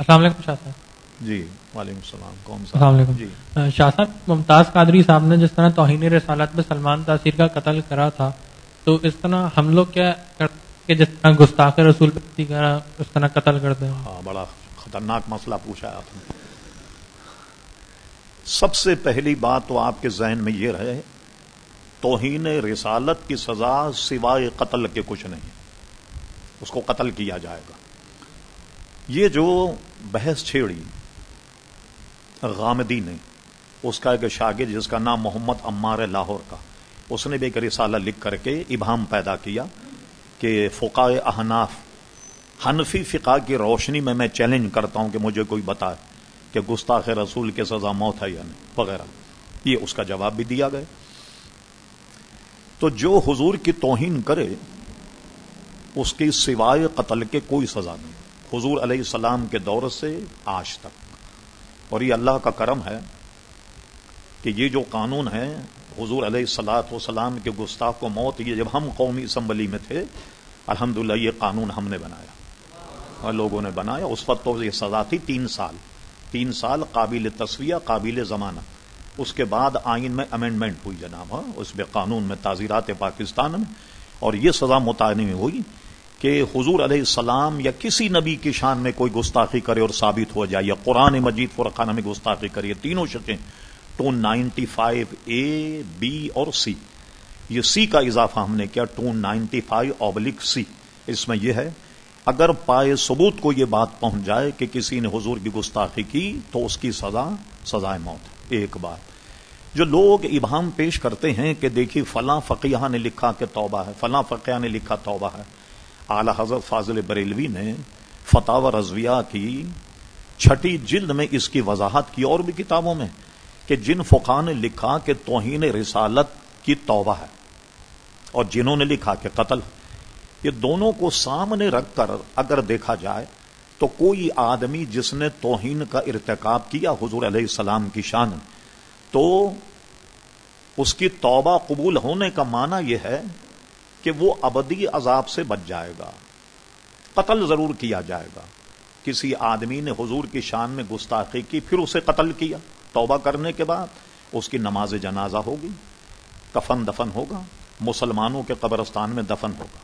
السلام علیکم شاہ صاحب. جی وعلیکم السلام. کون سا؟ السلام علیکم. جی شاہ صاحب, ممتاز قادری صاحب نے جس طرح توہین رسالت میں سلمان تاثیر کا قتل کرا تھا, تو اس طرح ہم لوگ کیا کرتے کہ جس طرح گستاخ رسول پہ کرا اس طرح قتل کرتے ہیں؟ ہاں, بڑا خطرناک مسئلہ پوچھا ہے آپ نے. سب سے پہلی بات تو آپ کے ذہن میں یہ رہے, توہین رسالت کی سزا سوائے قتل کے کچھ نہیں, اس کو قتل کیا جائے گا. یہ جو بحث چھیڑی غامدی نے, اس کا ایک شاگرد جس کا نام محمد عمار لاہور کا, اس نے بھی ایک رسالہ لکھ کر کے ابہام پیدا کیا کہ فقہائے احناف حنفی فقہ کی روشنی میں چیلنج کرتا ہوں کہ مجھے کوئی بتائے کہ گستاخ رسول کی سزا موت ہے یا نہیں وغیرہ. یہ اس کا جواب بھی دیا گیا. تو جو حضور کی توہین کرے اس کی سوائے قتل کے کوئی سزا نہیں, حضور علیہ السلام کے دور سے آج تک. اور یہ اللہ کا کرم ہے کہ یہ جو قانون ہے حضور علیہ الصلاۃ والسلام کے گستاخ کو موت, یہ جب ہم قومی اسمبلی میں تھے الحمدللہ یہ قانون ہم نے بنایا اور لوگوں نے بنایا. اس وقت تو یہ سزا تھی 3 سال قابل تصفیہ قابل ضمانت. اس کے بعد آئین میں امینڈمنٹ ہوئی جناب, اس میں قانون میں تعزیرات پاکستان میں, اور یہ سزا متعین ہوئی کہ حضور علیہ السلام یا کسی نبی کی شان میں کوئی گستاخی کرے اور ثابت ہو جائے, یا قرآن مجید فرقان میں گستاخی کرے, تینوں شکیں 295A, B اور C. یہ C کا اضافہ ہم نے کیا 295/C. اس میں یہ ہے اگر پائے ثبوت کو یہ بات پہنچ جائے کہ کسی نے حضور کی گستاخی کی تو اس کی سزائے موت. ایک بات جو لوگ ابہام پیش کرتے ہیں کہ دیکھیے فلاں فقیہ نے لکھا کہ توبہ ہے, فلاں فقیہ نے لکھا توبہ ہے. اعلی حضرت فاضل بریلوی نے فتاوی رضویہ کی 6 جلد میں اس کی وضاحت کی, اور بھی کتابوں میں, کہ جن فقہاء نے لکھا کہ توہین رسالت کی توبہ ہے اور جنہوں نے لکھا کہ قتل, یہ دونوں کو سامنے رکھ کر اگر دیکھا جائے تو کوئی آدمی جس نے توہین کا ارتکاب کیا حضور علیہ السلام کی شان, تو اس کی توبہ قبول ہونے کا معنی یہ ہے کہ وہ ابدی عذاب سے بچ جائے گا. قتل ضرور کیا جائے گا. کسی آدمی نے حضور کی شان میں گستاخی کی پھر اسے قتل کیا, توبہ کرنے کے بعد اس کی نماز جنازہ ہوگی, کفن دفن ہوگا, مسلمانوں کے قبرستان میں دفن ہوگا.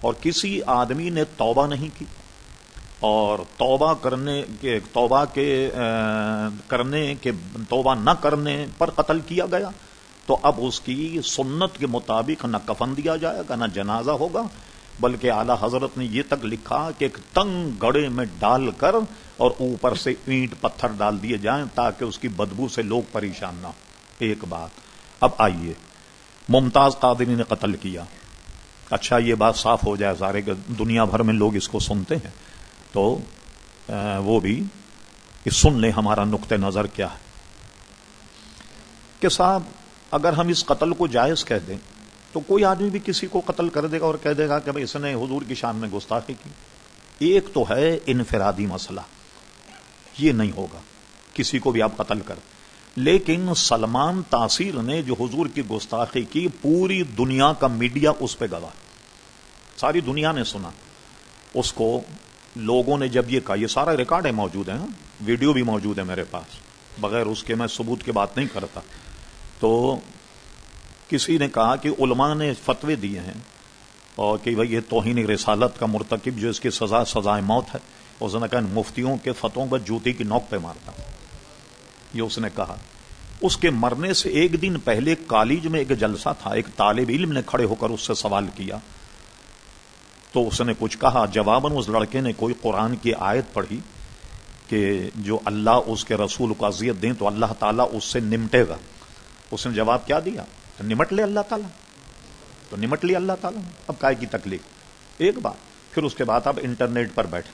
اور کسی آدمی نے توبہ نہیں کی اور توبہ نہ کرنے پر قتل کیا گیا, تو اب اس کی سنت کے مطابق نہ کفن دیا جائے گا نہ جنازہ ہوگا, بلکہ اعلی حضرت نے یہ تک لکھا کہ ایک تنگ گڑھے میں ڈال کر اور اوپر سے اینٹ پتھر ڈال دیے جائیں تاکہ اس کی بدبو سے لوگ پریشان نہ ہو. ایک بات. اب آئیے, ممتاز قادری نے قتل کیا, اچھا یہ بات صاف ہو جائے سارے کہ دنیا بھر میں لوگ اس کو سنتے ہیں, تو وہ بھی سن لیں ہمارا نقطہ نظر کیا ہے. کہ صاحب اگر ہم اس قتل کو جائز کہہ دیں تو کوئی آدمی بھی کسی کو قتل کر دے گا اور کہہ دے گا کہ بھائی اس نے حضور کی شان میں گستاخی کی. ایک تو ہے انفرادی مسئلہ, یہ نہیں ہوگا کسی کو بھی آپ قتل کر, لیکن سلمان تاثیر نے جو حضور کی گستاخی کی پوری دنیا کا میڈیا اس پہ گواہ, ساری دنیا نے سنا اس کو. لوگوں نے جب یہ کہا, یہ سارا ریکارڈ ہے موجود ہے, ویڈیو بھی موجود ہے میرے پاس, بغیر اس کے میں ثبوت کی بات نہیں کرتا. تو کسی نے کہا کہ علماء نے فتوے دیے ہیں اور کہ بھئی یہ توہین رسالت کا مرتکب جو اس کی سزائے موت ہے, اس نے کہا مفتیوں کے فتووں پر جوتی کی نوک پہ مارتا, یہ اس نے کہا. اس کے مرنے سے ایک دن پہلے کالج میں ایک جلسہ تھا, ایک طالب علم نے کھڑے ہو کر اس سے سوال کیا, تو اس نے کچھ کہا, جواباً اس لڑکے نے کوئی قرآن کی آیت پڑھی کہ جو اللہ اس کے رسول کو اذیت دیں تو اللہ تعالیٰ اس سے نمٹے گا. اس نے جواب کیا دیا, نمٹ لے اللہ تعالیٰ, تو نمٹ لیا اللہ تعالیٰ, اب کائے کی تکلیف. ایک بات. پھر اس کے بعد آپ انٹرنیٹ پر بیٹھے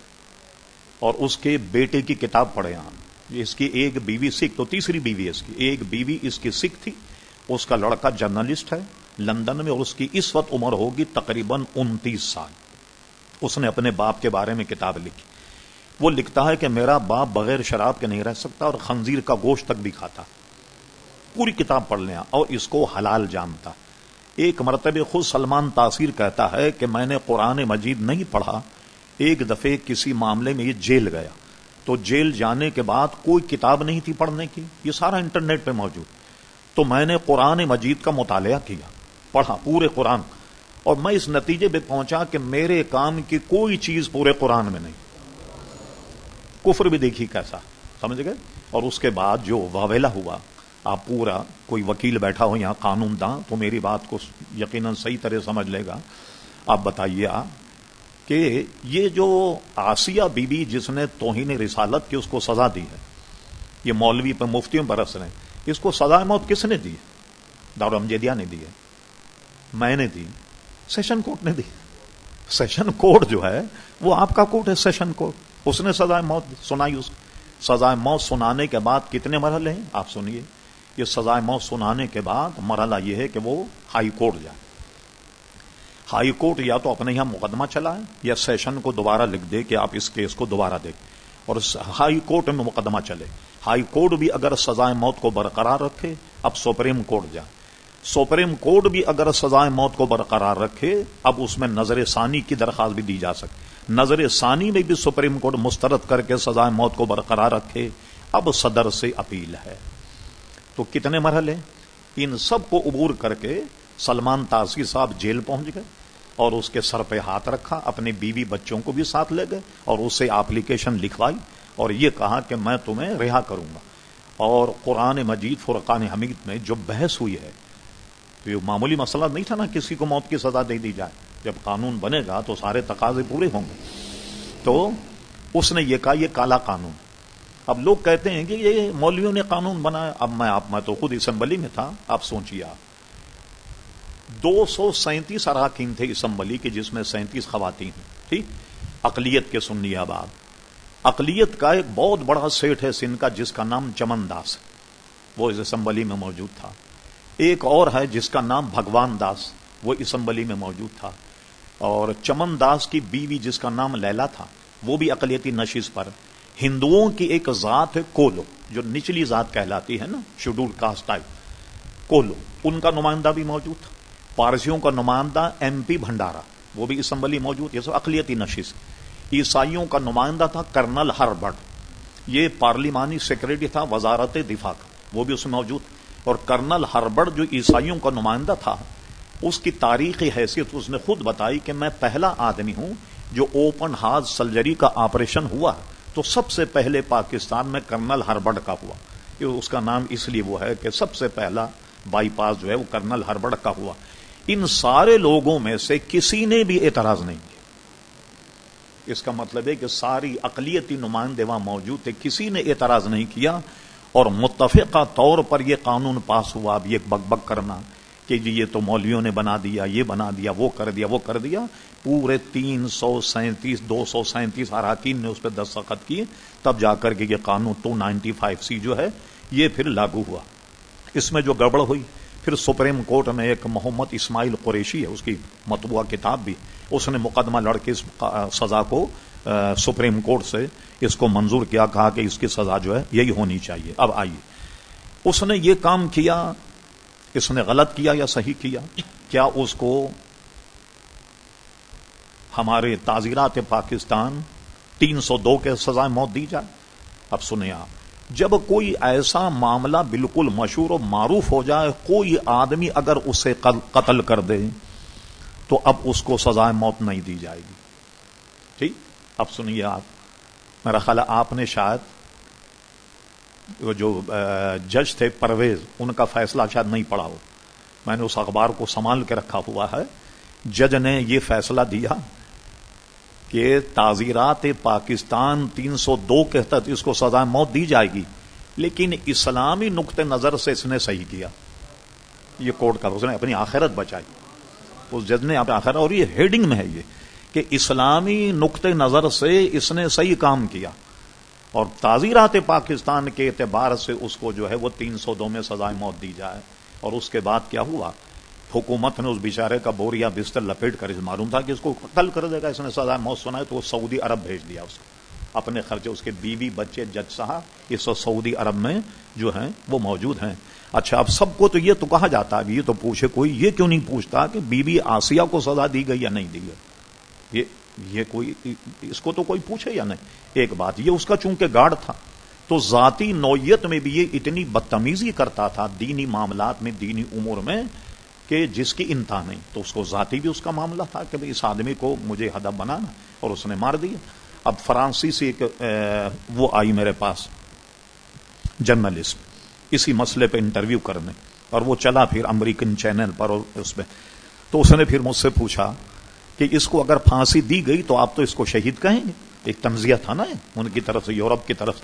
اور اس کے بیٹے کی کتاب پڑھیں آپ. اس کی ایک بیوی سکھ, تو تیسری بیوی اس کی, ایک بیوی اس کی سکھ تھی, اس کا لڑکا جرنلسٹ ہے لندن میں, اور اس کی اس وقت عمر ہوگی تقریباً 29 سال. اس نے اپنے باپ کے بارے میں کتاب لکھی. وہ لکھتا ہے کہ میرا باپ بغیر شراب کے نہیں رہ سکتا اور خنزیر کا گوشت تک بھی کھاتا. پوری کتاب پڑھ لیں اور اس کو حلال جانتا. ایک مرتبہ خود سلمان تاثیر کہتا ہے کہ میں نے قرآن مجید نہیں پڑھا, ایک دفعہ کسی معاملے میں یہ جیل گیا تو جیل جانے کے بعد کوئی کتاب نہیں تھی پڑھنے کی، یہ سارا انٹرنیٹ پہ موجود. تو میں نے قرآن مجید کا مطالعہ کیا، پڑھا پورے قرآن، اور میں اس نتیجے پہ پہنچا کہ میرے کام کی کوئی چیز پورے قرآن میں نہیں. کفر بھی دیکھی کیسا، سمجھ گئے. اور اس کے بعد جو واویلا ہوا، آپ پورا کوئی وکیل بیٹھا ہو یہاں قانون داں تو میری بات کو یقیناً صحیح طرح سمجھ لے گا. آپ بتائیے کہ یہ جو آسیہ بی بی جس نے توہین رسالت کی اس کو سزا دی ہے، یہ مولوی پہ مفتیوں برس رہے ہیں، اس کو سزائے موت کس نے دی ہے؟ دارالمجیدیہ نے دی ہے، میں نے دی، سیشن کورٹ نے دی. سیشن کورٹ جو ہے وہ آپ کا کورٹ ہے، سیشن کورٹ، اس نے سزائے موت سنائی. اس سزائے موت سنانے کے بعد کتنے مرحلے ہیں آپ سنیے. یہ سزائے موت سنانے کے بعد مرحلہ یہ ہے کہ وہ ہائی کورٹ جائے. ہائی کورٹ یا تو اپنے یہاں مقدمہ چلائے یا سیشن کو دوبارہ لکھ دے کہ آپ اس کیس کو دوبارہ دیں، اور ہائی کورٹ میں مقدمہ چلے. ہائی کورٹ بھی اگر سزائے موت کو برقرار رکھے اب سپریم کورٹ جائے. سپریم کورٹ بھی اگر سزائے موت کو برقرار رکھے اب اس میں نظر ثانی کی درخواست بھی دی جا سکتی. نظر ثانی میں بھی سپریم کورٹ مسترد کر کے سزائے موت کو برقرار رکھے. اب صدر سے اپیل ہے. تو کتنے مرحلے؟ ان سب کو عبور کر کے سلمان تاثیر صاحب جیل پہنچ گئے اور اس کے سر پہ ہاتھ رکھا، اپنی بیوی بچوں کو بھی ساتھ لے گئے اور اس سے اپلیکیشن لکھوائی اور یہ کہا کہ میں تمہیں رہا کروں گا. اور قرآن مجید فرقان حمید میں جو بحث ہوئی ہے تو یہ معمولی مسئلہ نہیں تھا نا کسی کو موت کی سزا دے دی جائے. جب قانون بنے گا تو سارے تقاضے پورے ہوں گے. تو اس نے یہ کہا یہ کالا قانون. اب لوگ کہتے ہیں کہ یہ مولویوں نے قانون بنایا. اب میں تو خود اسمبلی میں تھا. آپ سوچیے، 237 اراکین تھے اسمبلی کے جس میں 37 خواتین ہیں. ٹھیک، اقلیت کے سنی آباد. اقلیت کا ایک بہت بڑا سیٹ ہے سندھ کا جس کا نام چمن داس ہے، وہ اس اسمبلی میں موجود تھا. ایک اور ہے جس کا نام بھگوان داس، وہ اسمبلی میں موجود تھا. اور چمن داس کی بیوی جس کا نام لیلا تھا وہ بھی اقلیتی نشست پر. ہندوؤں کی ایک ذات ہے کولو جو نچلی ذات کہلاتی ہے نا، شیڈول کاسٹ ٹائپ کولو، ان کا نمائندہ بھی موجود تھا. پارسیوں کا نمائندہ ایم پی بھنڈارا وہ بھی اسمبلی موجود. یہ سب اقلیتی نشست. عیسائیوں کا نمائندہ تھا کرنل ہربرٹ، یہ پارلیمانی سیکرٹری تھا وزارت دفاع کا، وہ بھی اس میں موجود. اور کرنل ہربرٹ جو عیسائیوں کا نمائندہ تھا اس کی تاریخی حیثیت اس نے خود بتائی کہ میں پہلا آدمی ہوں جو اوپن ہارٹ سرجری کا آپریشن ہوا تو سب سے پہلے پاکستان میں کرنل ہربرٹ کا ہوا. اس کا نام اس لیے وہ ہے کہ سب سے پہلا بائی پاس جو ہے وہ کرنل ہربرٹ کا ہوا. ان سارے لوگوں میں سے کسی نے بھی اعتراض نہیں کیا. اس کا مطلب ہے کہ ساری اقلیتی نمائندے وہاں موجود تھے، کسی نے اعتراض نہیں کیا اور متفقہ طور پر یہ قانون پاس ہوا. اب یہ بک بک کرنا کہ جی یہ تو مولویوں نے بنا دیا، یہ بنا دیا، وہ کر دیا، وہ کر دیا، پورے 237 اراکین نے اس پہ دستخط کیے، تب جا کر کے یہ قانون 295C جو ہے یہ پھر لاگو ہوا. اس میں جو گڑبڑ ہوئی پھر سپریم کورٹ میں ایک محمد اسماعیل قریشی ہے، اس کی مطبوعہ کتاب بھی، اس نے مقدمہ لڑ کے اس سزا کو سپریم کورٹ سے اس کو منظور کیا، کہا کہ اس کی سزا جو ہے یہی ہونی چاہیے. اب آئیے اس نے یہ کام کیا، اس نے غلط کیا یا صحیح کیا؟ کیا اس کو ہمارے تعزیرات پاکستان 302 کے سزائے موت دی جائے؟ اب سنیں آپ، جب کوئی ایسا معاملہ بالکل مشہور و معروف ہو جائے، کوئی آدمی اگر اسے قتل کر دے تو اب اس کو سزائے موت نہیں دی جائے گی. ٹھیک، اب سنیے آپ، میرا خیال ہے آپ نے شاید جو جج تھے پرویز ان کا فیصلہ شاید نہیں پڑھا ہو. میں نے اس اخبار کو سنبھال کے رکھا ہوا ہے. جج نے یہ فیصلہ دیا کہ تعزیرات پاکستان 302 کے تحت اس کو سزائے موت دی جائے گی، لیکن اسلامی نقطہ نظر سے اس نے صحیح کیا. یہ کورٹ کا، اس نے اپنی آخرت بچائی اس جج نے اپنی آخرت. اور یہ ہیڈنگ میں ہے یہ کہ اسلامی نقطہ نظر سے اس نے صحیح کام کیا، اور تعزیرات پاکستان کے اعتبار سے اس کو جو ہے وہ 302 میں سزائے موت دی جائے. اور اس کے بعد کیا ہوا، حکومت نے اس بیچارے کا بوریا بستر لپیٹ کر معلوم تھا کہ اس کو قتل کر دے گا، اس نے سزائے موت سنائے تو وہ سعودی عرب بھیج دیا اس کو اپنے خرچے. اس کے بیوی بچے جج صاحب اس وقت سعودی عرب میں جو ہیں وہ موجود ہیں. اچھا، اب سب کو تو یہ تو کہا جاتا ہے، یہ تو پوچھے کوئی یہ کیوں نہیں پوچھتا کہ بی بی آسیہ کو سزا دی گئی یا نہیں دی گئی؟ یہ یہ کوئی اس کو تو کوئی پوچھے یا نہیں. ایک بات یہ اس کا چونکہ گارڈ تھا تو ذاتی نوعیت میں بھی یہ اتنی بدتمیزی کرتا تھا دینی معاملات میں, دینی امور میں, کہ جس کی انتہا نہیں. تو اس کو ذاتی بھی اس کا معاملہ تھا کہ اس آدمی کو مجھے ہدف بنانا, اور اس نے مار دیا. اب فرانسی سے ایک وہ آئی میرے پاس جرنلسٹ اسی مسئلے پہ انٹرویو کرنے, اور وہ چلا پھر امریکن چینل پر اور اس پہ. تو اس نے پھر مجھ سے پوچھا کہ اس کو اگر پھانسی دی گئی تو آپ تو اس کو شہید کہیں گے. ایک تنزیہ تھا نا ان کی طرف سے, یورپ کی طرف.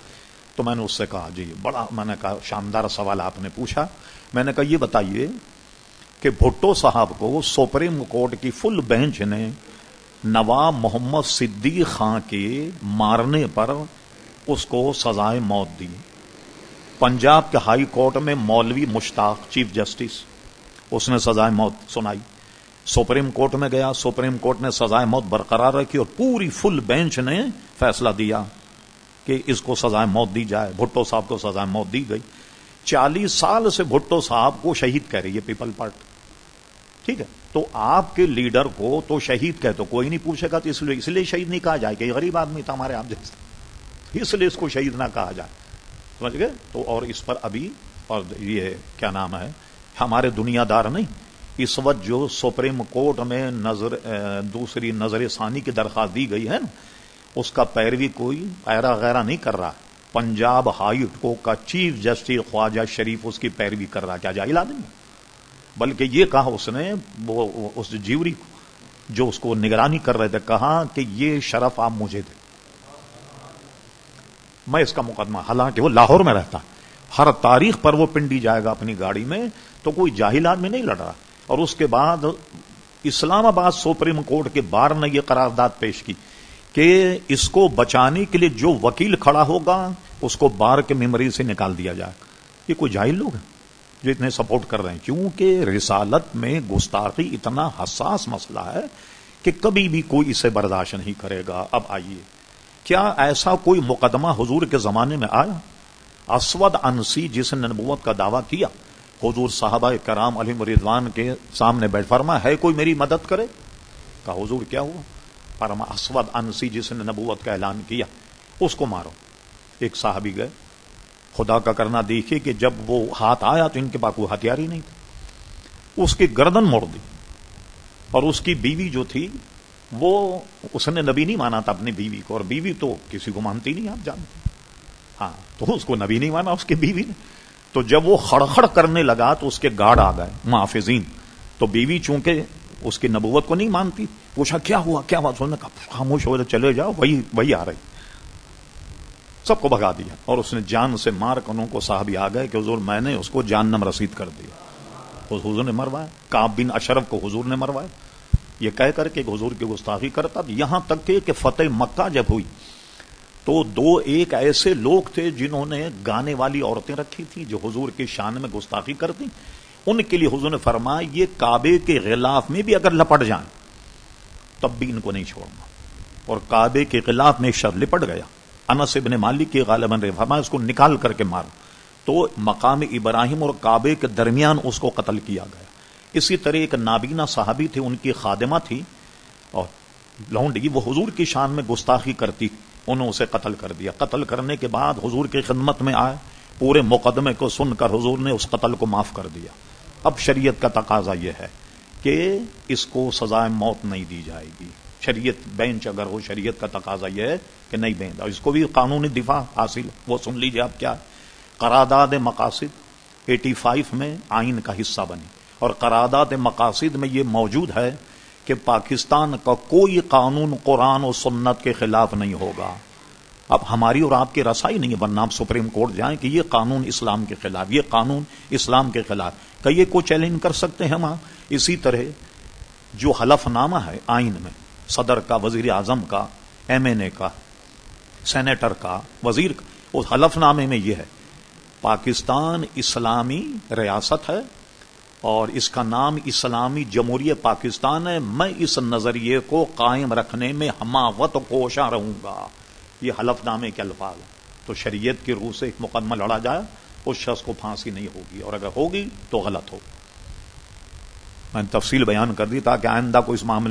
تو میں نے اس سے کہا جی بڑا, میں نے کہا شاندار سوال آپ نے پوچھا. میں نے کہا یہ بتائیے کہ بھٹو صاحب کو سپریم کورٹ کی فل بینچ نے نواب محمد صدیق خان کے مارنے پر اس کو سزائے موت دی. پنجاب کے ہائی کورٹ میں مولوی مشتاق چیف جسٹس, اس نے سزائے موت سنائی. سپریم کورٹ میں گیا, سپریم کورٹ نے سزائے موت برقرار رکھی اور پوری فل بینچ نے فیصلہ دیا کہ اس کو سزائے موت دی جائے. بھٹو صاحب کو سزائے موت دی گئی. 40 سال سے بھٹو صاحب کو شہید کہہ رہی ہے پیپل پارٹی. ٹھیک ہے, تو آپ کے لیڈر کو تو شہید کہے تو کوئی نہیں پوچھے گا, تو اس لیے شہید نہیں کہا جائے کہ یہ غریب آدمی تھا ہمارے آپ جیسا, اس لیے اس کو شہید نہ کہا جائے. سمجھ گئے؟ تو اور اس پر ابھی, اور یہ کیا نام ہے, ہمارے دنیا دار نہیں, اس وقت جو سپریم کورٹ میں دوسری نظر ثانی کی درخواست دی گئی ہے نا, اس کا پیروی کوئی ایرا غیرہ نہیں کر رہا. پنجاب ہائی کورٹ کا چیف جسٹس خواجہ شریف اس کی پیروی کر رہا. کیا جاہل آدمی, بلکہ یہ کہا اس نے, وہ اس جیوری کو جو اس کو نگرانی کر رہے تھے, کہا کہ یہ شرف آپ مجھے دیں, میں اس کا مقدمہ, حالانکہ وہ لاہور میں رہتا, ہر تاریخ پر وہ پنڈی جائے گا اپنی گاڑی میں, تو کوئی جاہل آدمی نہیں لڑ رہا. اور اس کے بعد اسلام آباد سپریم کورٹ کے بار نے یہ قرارداد پیش کی کہ اس کو بچانے کے لیے جو وکیل کھڑا ہوگا اس کو بار کے میموری سے نکال دیا جائے. یہ کوئی جاہل لوگ ہیں جو اتنے سپورٹ کر رہے ہیں, کیونکہ رسالت میں گستاخی اتنا حساس مسئلہ ہے کہ کبھی بھی کوئی اسے برداشت نہیں کرے گا. اب آئیے, کیا ایسا کوئی مقدمہ حضور کے زمانے میں آیا؟ اسود انسی جس نے نبوت کا دعویٰ کیا, حضور صحابہ کرام علیہم رضوان کے سامنے بیٹھ فرما ہے کوئی میری مدد کرے؟ کہا حضور کیا ہوا؟ فرما اسود انسی جس نے نبوت کا اعلان کیا اس کو مارو. ایک صحابی گئے, خدا کا کرنا دیکھیے کہ جب وہ ہاتھ آیا تو ان کے پاس کوئی ہتھیار ہی نہیں تھا, اس کی گردن موڑ دی. اور اس کی بیوی جو تھی وہ, اس نے نبی نہیں مانا تھا اپنی بیوی کو, اور بیوی تو کسی کو مانتی نہیں, آپ جانتے. ہاں, تو اس کو نبی نہیں مانا اس کی بیوی نے. تو جب وہ خڑخڑ کرنے لگا تو اس کے گارڈ آ گئے محافظین. تو بیوی چونکہ اس کی نبوت کو نہیں مانتی, پوچھا کیا ہوا کیا ہوا, سننے کا خاموش ہو جائے, چلے جاؤ, وہی آ رہی. سب کو بھگا دیا, اور اس نے جان سے مار کر ان کو صحابی آ گئے کہ حضور میں نے اس کو جہنم رسید کر دیا. حضور نے مروایا. کعب بن اشرف کو حضور نے مروایا, یہ کہہ کر کے حضور کی گستاخی کرتا. یہاں تک کہ فتح مکہ جب ہوئی تو 2 ایک ایسے لوگ تھے جنہوں نے گانے والی عورتیں رکھی تھی جو حضور کی شان میں گستاخی کرتی. ان کے لیے حضور نے فرمایا یہ کعبے کے غلاف میں بھی اگر لپٹ جائیں تب بھی ان کو نہیں چھوڑنا. اور کعبے کے غلاف میں شر لپٹ گیا. انس ابن مالک کے غالباً نے فرمایا اس کو نکال کر کے مارو. تو مقام ابراہیم اور کعبے کے درمیان اس کو قتل کیا گیا. اسی طرح ایک نابینا صحابی تھی, ان کی خادمہ تھی اور لونڈی, وہ حضور کی شان میں گستاخی کرتی, انہوں اسے قتل کر دیا. قتل کرنے کے بعد حضور کی خدمت میں آئے, پورے مقدمے کو سن کر حضور نے اس قتل کو معاف کر دیا. اب شریعت کا تقاضا یہ ہے کہ اس کو سزائے موت نہیں دی جائے گی. شریعت بینچ اگر ہو, شریعت کا تقاضا یہ ہے کہ نہیں بینچ, اور اس کو بھی قانونی دفاع حاصل. وہ سن لیجیے آپ کیا, قرارداد مقاصد 85 میں آئین کا حصہ بنی, اور قرارداد مقاصد میں یہ موجود ہے کہ پاکستان کا کوئی قانون قرآن و سنت کے خلاف نہیں ہوگا. اب ہماری اور آپ کی رسائی نہیں ہے, ورنہ آپ سپریم کورٹ جائیں کہ یہ قانون اسلام کے خلاف, یہ قانون اسلام کے خلاف, کہ یہ کو چیلنج کر سکتے ہیں ہم. اسی طرح جو حلف نامہ ہے آئین میں, صدر کا, وزیر اعظم کا, MNA کا, سینیٹر کا, وزیر کا, اس حلف نامے میں یہ ہے پاکستان اسلامی ریاست ہے اور اس کا نام اسلامی جمہوریہ پاکستان ہے, میں اس نظریے کو قائم رکھنے میں ہماوت کوشاں رہوں گا. یہ حلف نامے کے الفاظ ہیں. تو شریعت کی روح سے ایک مقدمہ لڑا جائے, اس شخص کو پھانسی نہیں ہوگی, اور اگر ہوگی تو غلط ہوگی. میں نے تفصیل بیان کر دی تاکہ آئندہ کو اس معاملے